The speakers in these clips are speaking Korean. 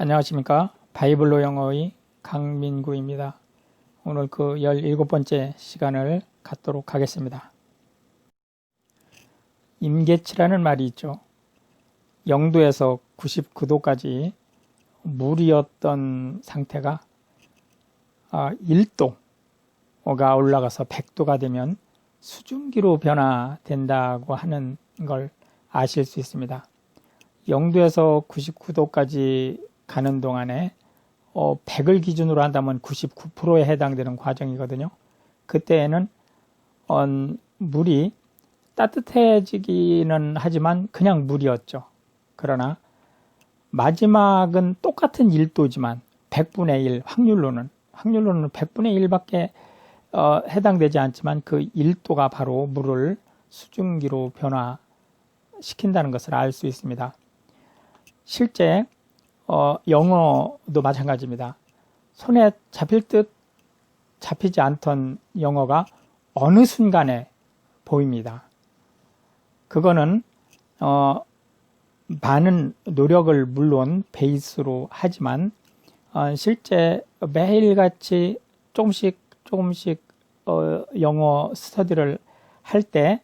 안녕하십니까. 바이블로 영어의 강민구입니다. 오늘 그 17번째 시간을 갖도록 하겠습니다. 임계치라는 말이 있죠. 0도에서 99도까지 물이었던 상태가 1도가 올라가서 100도가 되면 수증기로 변화된다고 하는 걸 아실 수 있습니다. 0도에서 99도까지 가는 동안에 100을 기준으로 한다면 99%에 해당되는 과정이거든요. 그때에는 물이 따뜻해지기는 하지만 그냥 물이었죠. 그러나 마지막은 똑같은 1도지만 100분의 1 확률로는 100분의 1밖에 해당되지 않지만 그 1도가 바로 물을 수증기로 변화시킨다는 것을 알 수 있습니다. 실제 영어도 마찬가지입니다. 손에 잡힐 듯 잡히지 않던 영어가 어느 순간에 보입니다. 그거는 많은 노력을 물론 베이스로 하지만 실제 매일같이 조금씩 영어 스터디를 할 때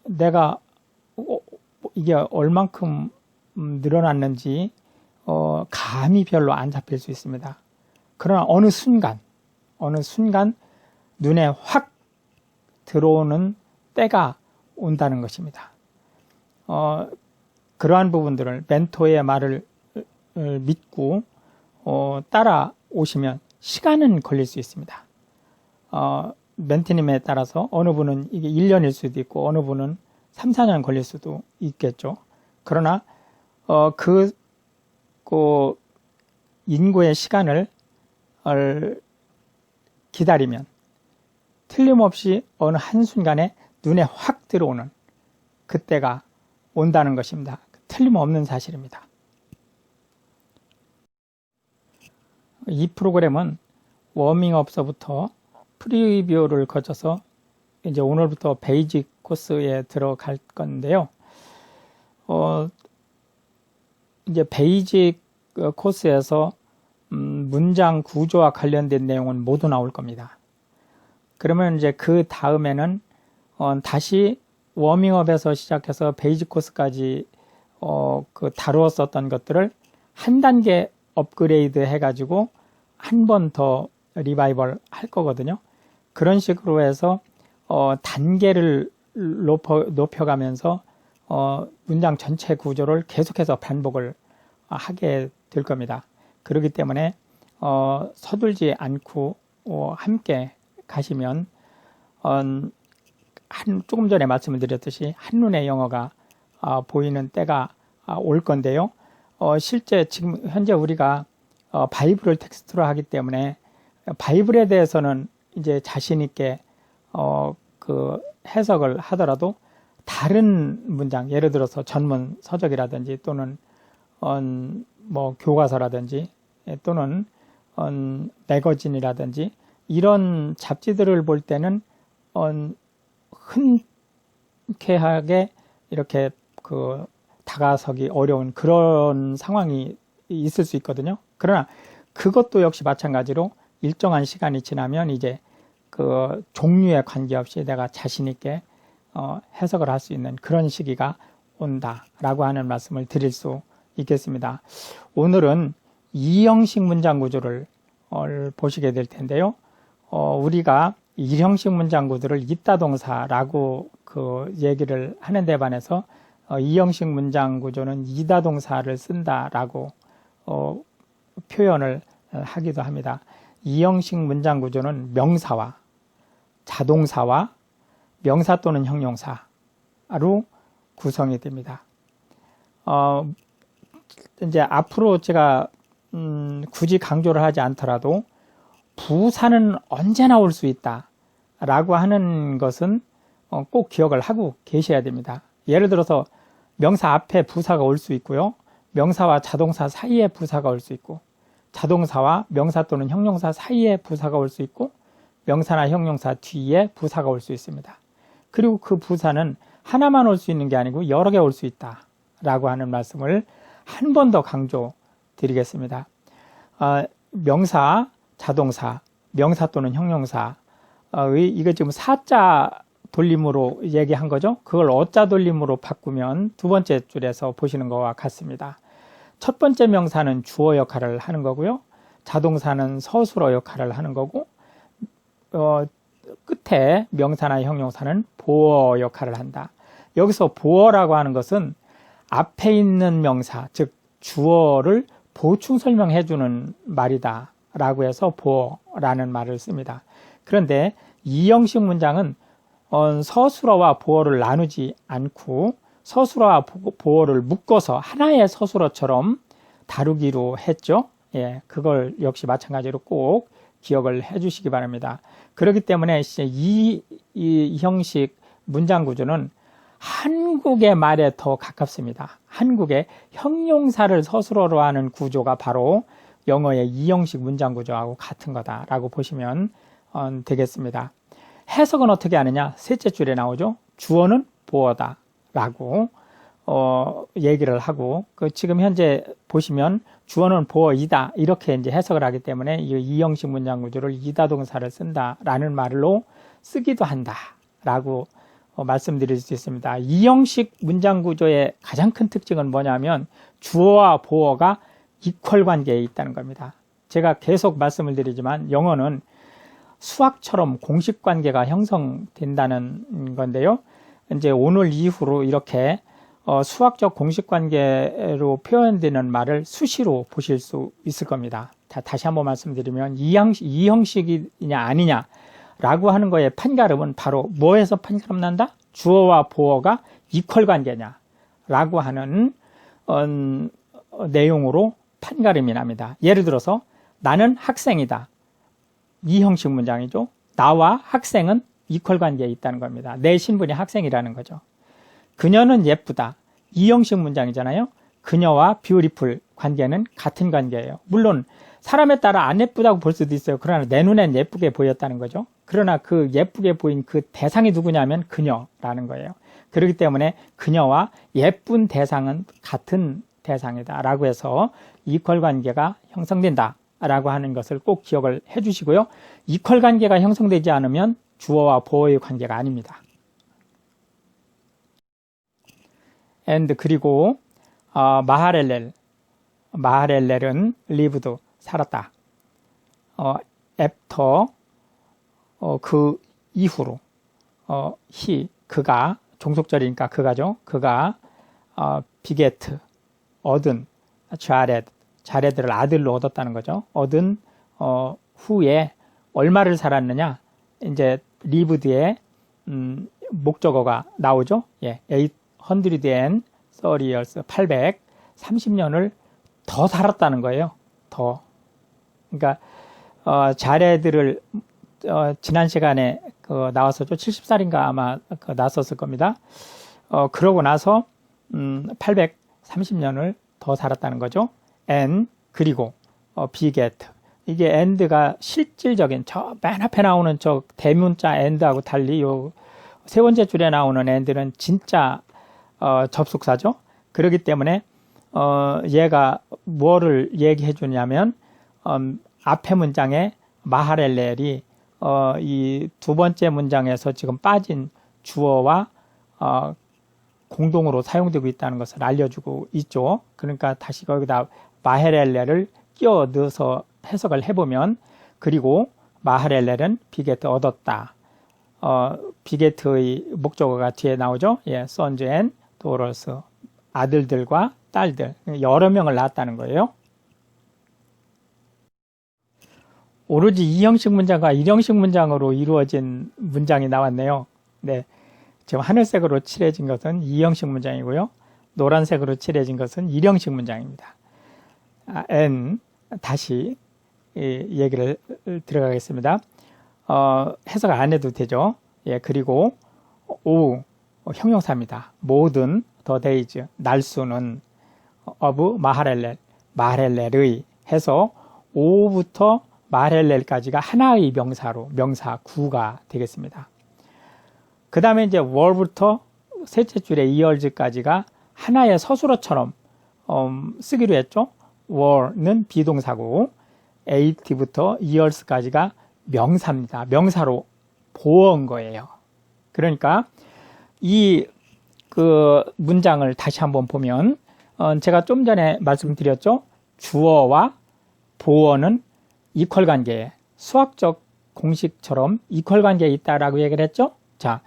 내가 이게 얼만큼 늘어났는지 감이 별로 안 잡힐 수 있습니다. 그러나 어느 순간 눈에 확 들어오는 때가 온다는 것입니다. 그러한 부분들을 멘토의 말을 믿고 따라오시면 시간은 걸릴 수 있습니다. 멘토님에 따라서 어느 분은 이게 1년일 수도 있고 어느 분은 3, 4년 걸릴 수도 있겠죠. 그러나 그 인고의 시간을 기다리면 틀림없이 어느 한순간에 눈에 확 들어오는 그때가 온다는 것입니다. 틀림없는 사실입니다. 이 프로그램은 워밍업서부터 프리뷰를 거쳐서 이제 오늘부터 베이직 코스에 들어갈 건데요. 이제 베이직 코스에서 문장 구조와 관련된 내용은 모두 나올 겁니다. 그러면 이제 그 다음에는 다시 워밍업에서 시작해서 베이직 코스까지 다루었었던 것들을 한 단계 업그레이드 해가지고 한 번 더 리바이벌 할 거거든요. 그런 식으로 해서 단계를 높여가면서 문장 전체 구조를 계속해서 반복을 하게 될 겁니다. 그렇기 때문에 서둘지 않고 함께 가시면 조금 전에 말씀을 드렸듯이 한눈에 영어가 보이는 때가 올 건데요. 실제 지금 현재 우리가 바이블을 텍스트로 하기 때문에 바이블에 대해서는 이제 자신 있게 그 해석을 하더라도 다른 문장, 예를 들어서 전문 서적이라든지 또는 뭐 교과서라든지 또는 매거진이라든지 이런 잡지들을 볼 때는 흔쾌하게 이렇게 다가서기 어려운 그런 상황이 있을 수 있거든요. 그러나 그것도 역시 마찬가지로 일정한 시간이 지나면 이제 그 종류에 관계없이 내가 자신 있게 해석을 할 수 있는 그런 시기가 온다라고 하는 말씀을 드릴 수 있겠습니다. 오늘은 이형식 문장 구조를 보시게 될 텐데요. 우리가 일형식 문장 구조를 이따 동사라고 얘기를 하는 데 반해서 이형식 문장 구조는 이다 동사를 쓴다라고 표현을 하기도 합니다. 이형식 문장 구조는 명사와 자동사와 명사 또는 형용사로 구성이 됩니다. 이제 앞으로 제가 굳이 강조를 하지 않더라도 부사는 언제나 올 수 있다 라고 하는 것은 꼭 기억을 하고 계셔야 됩니다. 예를 들어서 명사 앞에 부사가 올 수 있고요. 명사와 자동사 사이에 부사가 올 수 있고 자동사와 명사 또는 형용사 사이에 부사가 올 수 있고 명사나 형용사 뒤에 부사가 올 수 있습니다. 그리고 그 부사는 하나만 올 수 있는 게 아니고 여러 개 올 수 있다 라고 하는 말씀을 한 번 더 강조 드리겠습니다. 명사, 자동사, 명사 또는 형용사, 이거 지금 사자 돌림으로 얘기한 거죠. 그걸 어자 돌림으로 바꾸면 두 번째 줄에서 보시는 것과 같습니다. 첫 번째 명사는 주어 역할을 하는 거고요. 자동사는 서술어 역할을 하는 거고, 끝에 명사나 형용사는 보어 역할을 한다. 여기서 보어라고 하는 것은 앞에 있는 명사, 즉 주어를 보충 설명해 주는 말이다 라고 해서 보어라는 말을 씁니다. 그런데 이 형식 문장은 서술어와 보어를 나누지 않고 서술어와 보어를 묶어서 하나의 서술어처럼 다루기로 했죠. 예, 그걸 역시 마찬가지로 꼭 기억을 해 주시기 바랍니다. 그렇기 때문에 이 형식 문장 구조는 한국의 말에 더 가깝습니다. 한국의 형용사를 서술어로 하는 구조가 바로 영어의 이 형식 문장 구조하고 같은 거다라고 보시면 되겠습니다. 해석은 어떻게 하느냐? 셋째 줄에 나오죠. 주어는 보어다 라고 얘기를 하고, 지금 현재 보시면 주어는 보어이다 이렇게 이제 해석을 하기 때문에 이 형식 문장 구조를 이다 동사를 쓴다라는 말로 쓰기도 한다라고 말씀드릴 수 있습니다. 이 형식 문장 구조의 가장 큰 특징은 뭐냐면 주어와 보어가 이퀄 관계에 있다는 겁니다. 제가 계속 말씀을 드리지만 영어는 수학처럼 공식 관계가 형성된다는 건데요. 이제 오늘 이후로 이렇게 수학적 공식 관계로 표현되는 말을 수시로 보실 수 있을 겁니다. 다시 한번 말씀드리면 이 형식이냐 아니냐 라고 하는 거의 판가름은 바로 뭐에서 판가름 난다? 주어와 보어가 이퀄 관계냐 라고 하는 내용으로 판가름이 납니다. 예를 들어서 나는 학생이다. 이 형식 문장이죠. 나와 학생은 이퀄 관계에 있다는 겁니다. 내 신분이 학생이라는 거죠. 그녀는 예쁘다. 이 형식 문장이잖아요. 그녀와 beautiful 관계는 같은 관계예요. 물론 사람에 따라 안 예쁘다고 볼 수도 있어요. 그러나 내 눈엔 예쁘게 보였다는 거죠. 그러나 그 예쁘게 보인 그 대상이 누구냐면 그녀라는 거예요. 그렇기 때문에 그녀와 예쁜 대상은 같은 대상이다 라고 해서 이퀄 관계가 형성된다 라고 하는 것을 꼭 기억을 해 주시고요. 이퀄 관계가 형성되지 않으면 주어와 보어의 관계가 아닙니다. and 그리고 마하렐렐은 lived 살았다. after 그 이후로 그가 종속절이니까 그가죠. 그가 beget 얻은 자레드를 아들로 얻었다는 거죠. 얻은 후에 얼마를 살았느냐? 이제 lived의 목적어가 나오죠. 예, 830 years 830년을 더 살았다는 거예요. 더. 그러니까 자레드를 지난 시간에 나왔었죠. 70살인가 아마 나섰을 겁니다. 그러고 나서 830년을 더 살았다는 거죠. and 그리고 beget 이게 and가 실질적인 저 맨 앞에 나오는 저 대문자 and하고 달리 요 세 번째 줄에 나오는 and는 진짜 접속사죠. 그렇기 때문에 얘가 뭐를 얘기해 주냐면 앞에 문장에 마하렐렐이 이 두 번째 문장에서 지금 빠진 주어와 공동으로 사용되고 있다는 것을 알려주고 있죠. 그러니까 다시 거기다 마하렐렐을 끼워 넣어서 해석을 해보면 그리고 마하렐렐은 비게트 얻었다. 비게트의 목적어가 뒤에 나오죠. 예, sons and daughters 아들들과 딸들 여러 명을 낳았다는 거예요. 오로지 이 형식 문장과 일 형식 문장으로 이루어진 문장이 나왔네요. 네, 지금 하늘색으로 칠해진 것은 이 형식 문장이고요. 노란색으로 칠해진 것은 일 형식 문장입니다. and 다시 얘기를 들어가겠습니다. 해석 안 해도 되죠. 예, 그리고 형용사입니다. 모든 the days 날수는 of 마하렐렐의 해서 오부터 마하렐렐까지가 하나의 명사로 명사 구가 되겠습니다. 그 다음에 이제 월부터 셋째 줄에 years까지가 하나의 서술어처럼 쓰기로 했죠. were는 비동사고 80부터 years까지가 명사입니다. 명사로 보어온 거예요. 그러니까 이 그 문장을 다시 한번 보면 제가 좀 전에 말씀드렸죠. 주어와 보어는 이퀄 관계에 수학적 공식처럼 이퀄 관계에 있다라고 얘기를 했죠. 자,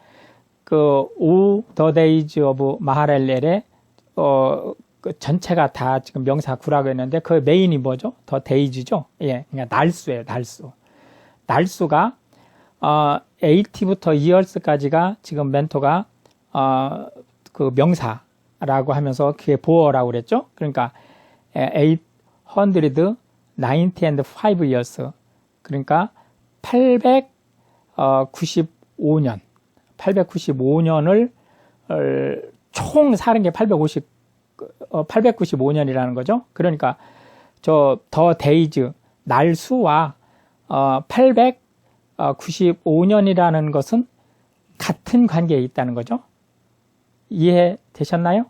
그 the days of 마하렐렐의 그 전체가 다 지금 명사 구라고 했는데 그 메인이 뭐죠? the days죠. 예, 그러니까 날수예요, 날수. 날수가 80부터 years까지가 지금 멘토가 그 명사라고 하면서 그게 보어라고 그랬죠. 그러니까 895 years 그러니까 895년을 총 사는 게 895년이라는 거죠. 그러니까 저 더 데이즈 날수와 895년이라는 것은 같은 관계에 있다는 거죠. 이해되셨나요?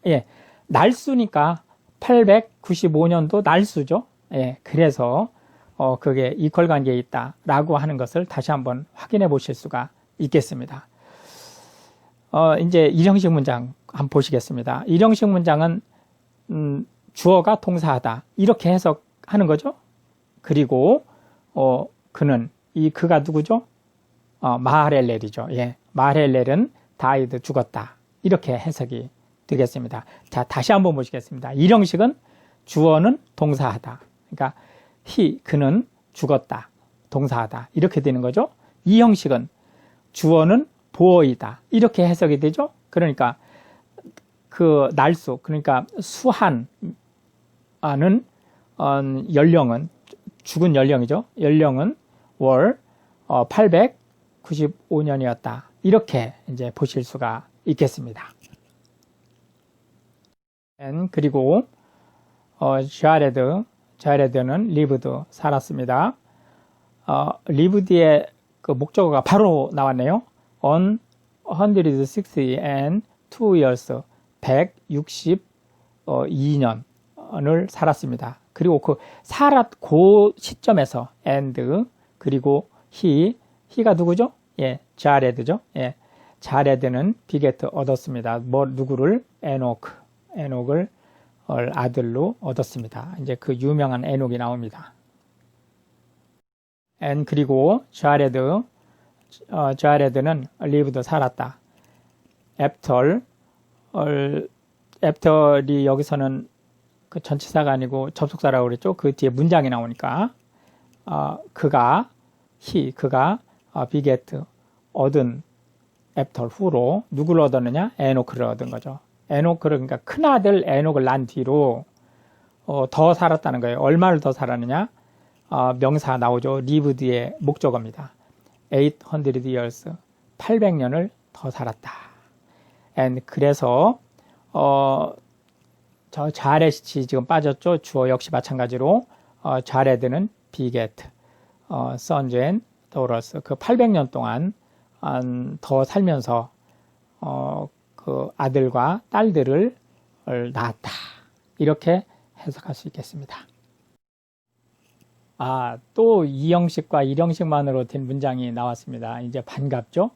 예, 날수니까 895년도 날수죠. 예, 그래서 그게 이퀄 관계에 있다라고 하는 것을 다시 한번 확인해 보실 수가 있겠습니다. 이제 일형식 문장 한번 보시겠습니다. 일형식 문장은 주어가 동사하다 이렇게 해석하는 거죠. 그리고 그는 그가 누구죠? 마하렐렐이죠. 예, 마하렐렐은 다이드 죽었다 이렇게 해석이 되겠습니다. 자, 다시 한번 보시겠습니다. 일형식은 주어는 동사하다. 그러니까 그는 죽었다. 동사하다. 이렇게 되는 거죠. 이형식은 주어는 보어이다. 이렇게 해석이 되죠. 그러니까 그 날수, 그러니까 수한은 연령은 죽은 연령이죠. 연령은 월 895년이었다. 이렇게 이제 보실 수가 있겠습니다. 그리고 자레드는 lived 살았습니다. lived의 그 목적어가 바로 나왔네요. on 162 years 162년을 살았습니다. 그리고 그 그 시점에서 and 그리고 he가 누구죠? 예, 자레드죠. 예, 자레드는 비게트 얻었습니다. 누구를? 에녹을 아들로 얻었습니다. 이제 그 유명한 에녹이 나옵니다. 그리고 자레드는 lived 살았다. after이 여기서는 그 전치사가 아니고 접속사라고 그랬죠. 그 뒤에 문장이 나오니까 그가 비게트 얻은 after 후로 누구를 얻었느냐? 에노크를 얻은 거죠. 에노크를 그러니까 큰아들 에녹을 난 뒤로 더 살았다는 거예요. 얼마를 더 살았느냐? 명사 나오죠. lived의 목적어입니다. 800 years 800년을 더 살았다. 그래서 저 자렛이 지금 빠졌죠. 주어 역시 마찬가지로 자레드는 비게트 sons and daughters 그 800년 동안 더 살면서 그 아들과 딸들을 낳았다. 이렇게 해석할 수 있겠습니다. 또 이형식과 일형식만으로 된 문장이 나왔습니다. 이제 반갑죠?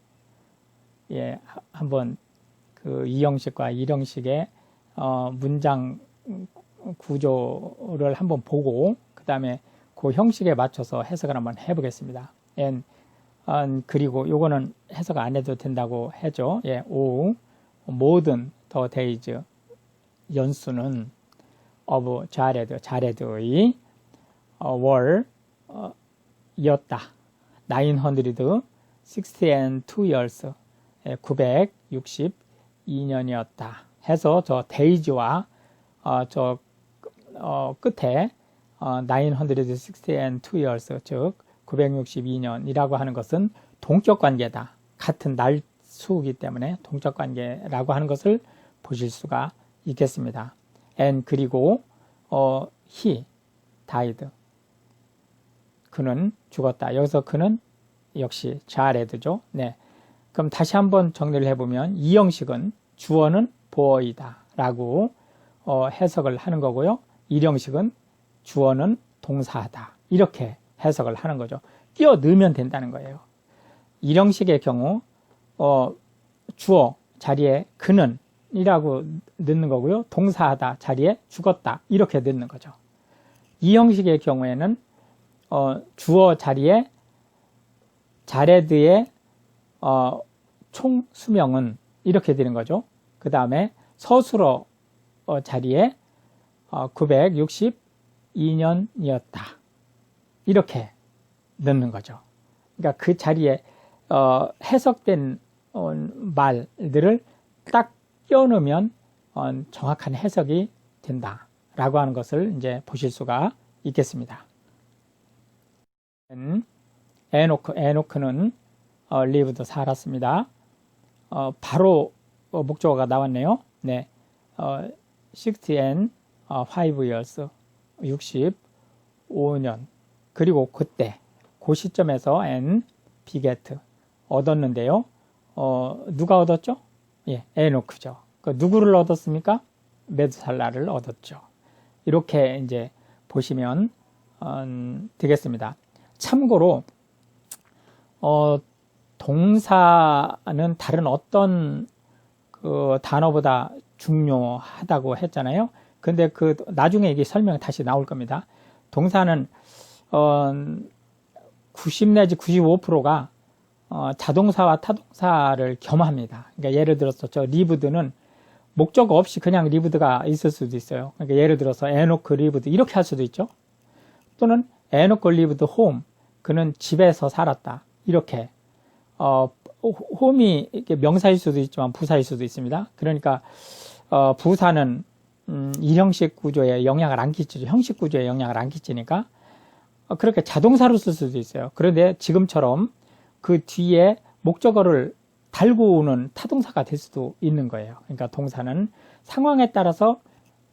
예, 한번 그 이형식과 일형식의 문장 구조를 한번 보고 그 다음에 그 형식에 맞춰서 해석을 한번 해보겠습니다. 그리고 요거는 해석 안 해도 된다고 했죠. 예, 모든 the days 연수는 of 자레드의 월 이었다. 962 years 962년이었다. 해서 저 데이지와 저 끝에 962 years 즉 962년이라고 하는 것은 동격 관계다. 같은 날수이기 때문에 동격 관계라고 하는 것을 보실 수가 있겠습니다. 그리고 he died 그는 죽었다. 여기서 그는 역시 자레드죠. 네. 그럼 다시 한번 정리를 해보면 이 형식은 주어는 보어이다 라고 해석을 하는 거고요. 일형식은 주어는 동사하다. 이렇게 해석을 하는 거죠. 끼워 넣으면 된다는 거예요. 일형식의 경우 주어 자리에 그는 이라고 넣는 거고요. 동사하다 자리에 죽었다 이렇게 넣는 거죠. 이형식의 경우에는 주어 자리에 자레드의 총 수명은 이렇게 되는 거죠. 그 다음에 서술어 자리에 962년이었다 이렇게 넣는 거죠. 그러니까 그 자리에 해석된 말들을 딱 끼워넣으면 정확한 해석이 된다라고 하는 것을 이제 보실 수가 있겠습니다. 에노크는 리브도 살았습니다. 바로 목적어가 나왔네요. 네, 65 years, 65년. 그리고 그때, 그 시점에서 beget, 얻었는데요. 누가 얻었죠? 예, 에노크죠. 누구를 얻었습니까? 메두살라를 얻었죠. 이렇게 이제 보시면 되겠습니다. 참고로 동사는 다른 어떤 그 단어보다 중요하다고 했잖아요. 근데 그 나중에 이게 설명이 다시 나올 겁니다. 동사는 90 내지 95%가 자동사와 타동사를 겸합니다. 그러니까 예를 들어서 저 리브드는 목적어 없이 그냥 리브드가 있을 수도 있어요. 그러니까 예를 들어서 에노크 리브드 이렇게 할 수도 있죠. 또는 에노크 리브드 홈, 그는 집에서 살았다 이렇게. 홈이 명사일 수도 있지만 부사일 수도 있습니다. 그러니까 부사는 일형식 구조에 영향을 안 끼치죠. 형식 구조에 영향을 안 끼치니까 그렇게 자동사로 쓸 수도 있어요. 그런데 지금처럼 그 뒤에 목적어를 달고 오는 타동사가 될 수도 있는 거예요. 그러니까 동사는 상황에 따라서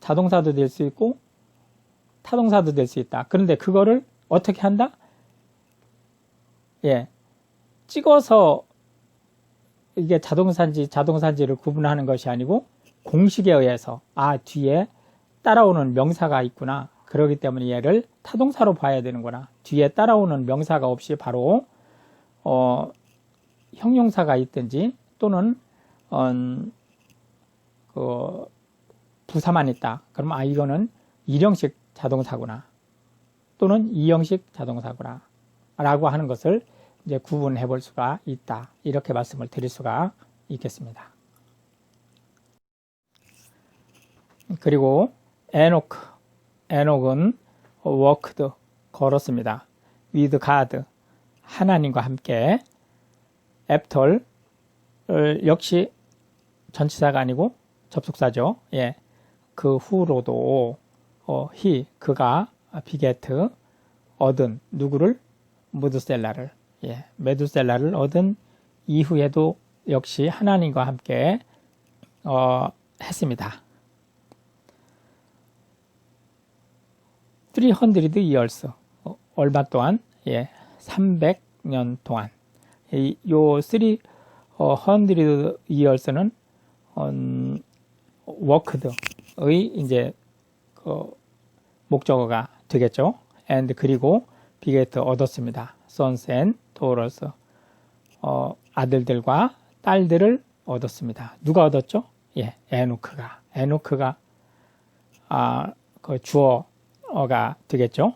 자동사도 될 수 있고 타동사도 될 수 있다. 그런데 그거를 어떻게 한다? 예, 찍어서 이게 자동사인지를 구분하는 것이 아니고 공식에 의해서 뒤에 따라오는 명사가 있구나. 그렇기 때문에 얘를 타동사로 봐야 되는구나. 뒤에 따라오는 명사가 없이 바로 형용사가 있든지 또는 그 부사만 있다. 그러면 이거는 일형식 자동사구나. 또는 이형식 자동사구나. 라고 하는 것을 이제 구분해 볼 수가 있다. 이렇게 말씀을 드릴 수가 있겠습니다. 그리고 에녹은 walked, 걸었습니다. with God, 하나님과 함께. after, 역시 전치사가 아니고 접속사죠. 예, 그 후로도 그가 beget, 얻은 누구를? 무드셀라를. 예, 메두셀라를 얻은 이후에도 역시 하나님과 함께 했습니다. 300 years, 얼마 동안? 예, 300년 동안. 요 300 years는 worked의 이제 목적어가 되겠죠. and 그리고 beget, 얻었습니다. sons and daughters, 아들들과 딸들을 얻었습니다. 누가 얻었죠? 예, 에노크가 그 주어가 되겠죠.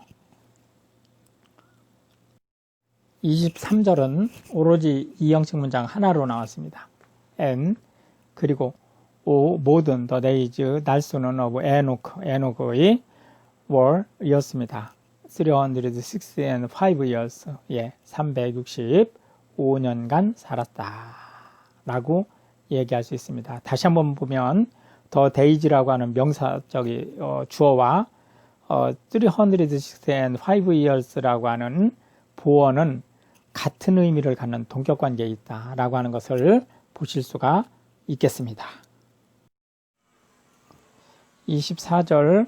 23절은 오로지 이형식 문장 하나로 나왔습니다. and 그리고 모든 the days, 날수는 of 에노크의 월이었습니다. 365 years, 예, 365년간 살았다 라고 얘기할 수 있습니다. 다시 한번 보면 the days라고 하는 명사적인 주어와 365 years라고 하는 보어는 같은 의미를 갖는 동격관계에 있다 라고 하는 것을 보실 수가 있겠습니다. 24절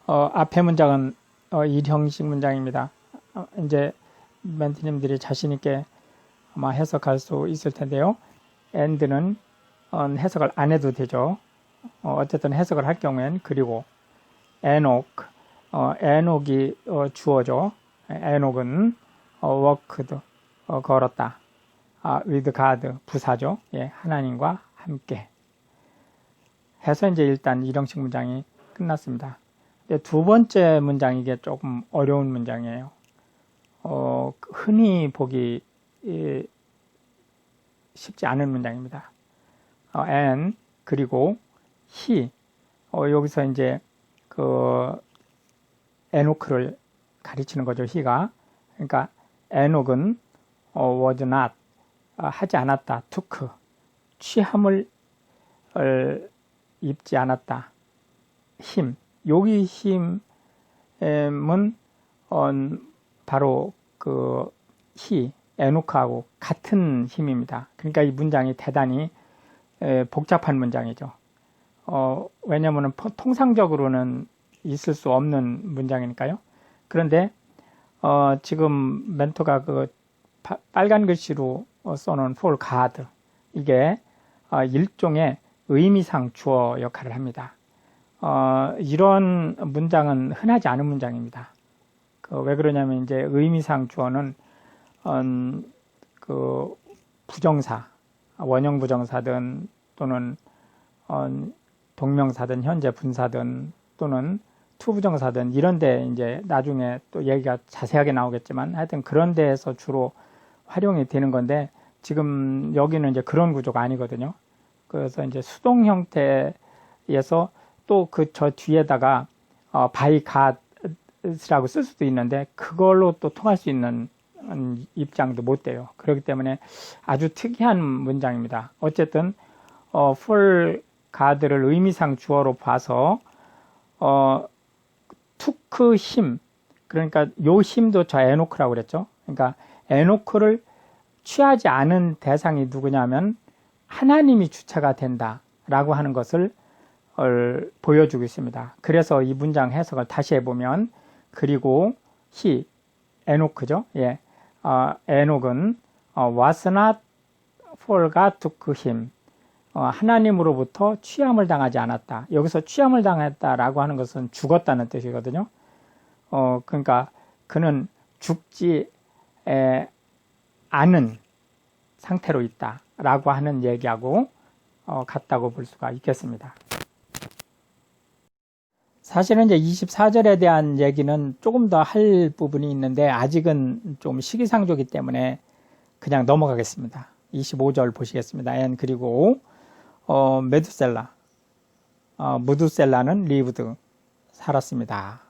앞에 문장은 일형식 문장입니다. 이제 멘티님들이 자신있게 아마 해석할 수 있을 텐데요. and는 해석을 안 해도 되죠. 어쨌든 해석을 할 경우엔 그리고 에녹, 에녹이 주어죠. 에녹은 worked, 걸었다. with God, 부사죠. 예, 하나님과 함께. 해서 이제 일단 일형식 문장이 끝났습니다. 두 번째 문장, 이게 조금 어려운 문장이에요. 흔히 보기 쉽지 않은 문장입니다. and, 그리고 he, 여기서 이제 에노크를 가르치는 거죠, he가. 그러니까 에녹은 was not, 하지 않았다, took, 취함을 입지 않았다, him. 여기 힘은 바로 he, 에노크하고 같은 힘입니다. 그러니까 이 문장이 대단히 복잡한 문장이죠. 왜냐하면 통상적으로는 있을 수 없는 문장이니까요. 그런데 지금 멘토가 빨간 글씨로 써놓은 for God, 이게 일종의 의미상 주어 역할을 합니다. 이런 문장은 흔하지 않은 문장입니다. 왜 그러냐면 이제 의미상 주어는 부정사, 원형 부정사든 또는 동명사든 현재 분사든 또는 투부정사든 이런데 이제 나중에 또 얘기가 자세하게 나오겠지만 하여튼 그런 데에서 주로 활용이 되는 건데 지금 여기는 이제 그런 구조가 아니거든요. 그래서 이제 수동 형태에서 또 저 뒤에다가 by God라고 쓸 수도 있는데 그걸로 또 통할 수 있는 입장도 못 돼요. 그렇기 때문에 아주 특이한 문장입니다. 어쨌든 for God를 의미상 주어로 봐서 took him, 그러니까 요 힘도 저 에노크라고 그랬죠. 그러니까 에노크를 취하지 않은 대상이 누구냐면 하나님이 주체가 된다라고 하는 것을 보여주고 있습니다. 그래서 이 문장 해석을 다시 해보면, 그리고 he, 에노크죠. 예, 에녹은 was not for God took him, 하나님으로부터 취함을 당하지 않았다. 여기서 취함을 당했다라고 하는 것은 죽었다는 뜻이거든요. 그러니까 그는 죽지 않은 상태로 있다라고 하는 얘기하고 같다고 볼 수가 있겠습니다. 사실은 이제 24절에 대한 얘기는 조금 더 할 부분이 있는데 아직은 좀 시기상조이기 때문에 그냥 넘어가겠습니다. 25절 보시겠습니다. and, 그리고 메두셀라, 무두셀라는 lived, 살았습니다.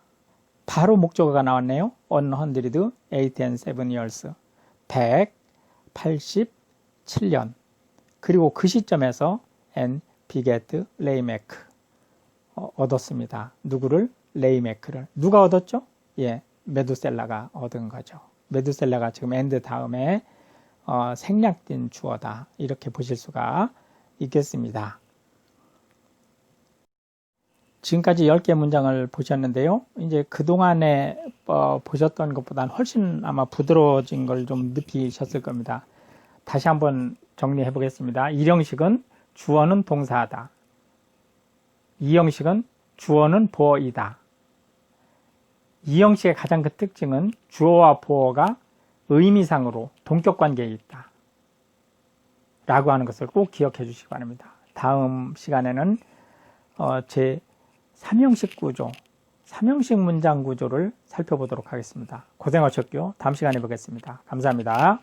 바로 목적어가 나왔네요. 187 years, 187년. 그리고 그 시점에서 and beget 레이메크, 얻었습니다. 누구를? 레이메크를. 누가 얻었죠? 예, 메두셀라가 얻은 거죠. 메두셀라가 지금 and 다음에 생략된 주어다, 이렇게 보실 수가 있겠습니다. 지금까지 10개 문장을 보셨는데요. 이제 그동안에 보셨던 것보다는 훨씬 아마 부드러워진 걸 좀 느끼셨을 겁니다. 다시 한번 정리해 보겠습니다. 1형식은 주어는 동사하다. 2형식은 주어는 보어이다. 2형식의 가장 큰 특징은 주어와 보어가 의미상으로 동격 관계에 있다 라고 하는 것을 꼭 기억해 주시기 바랍니다. 다음 시간에는 제 3형식 구조, 3형식 문장 구조를 살펴보도록 하겠습니다. 고생하셨고요. 다음 시간에 뵙겠습니다. 감사합니다.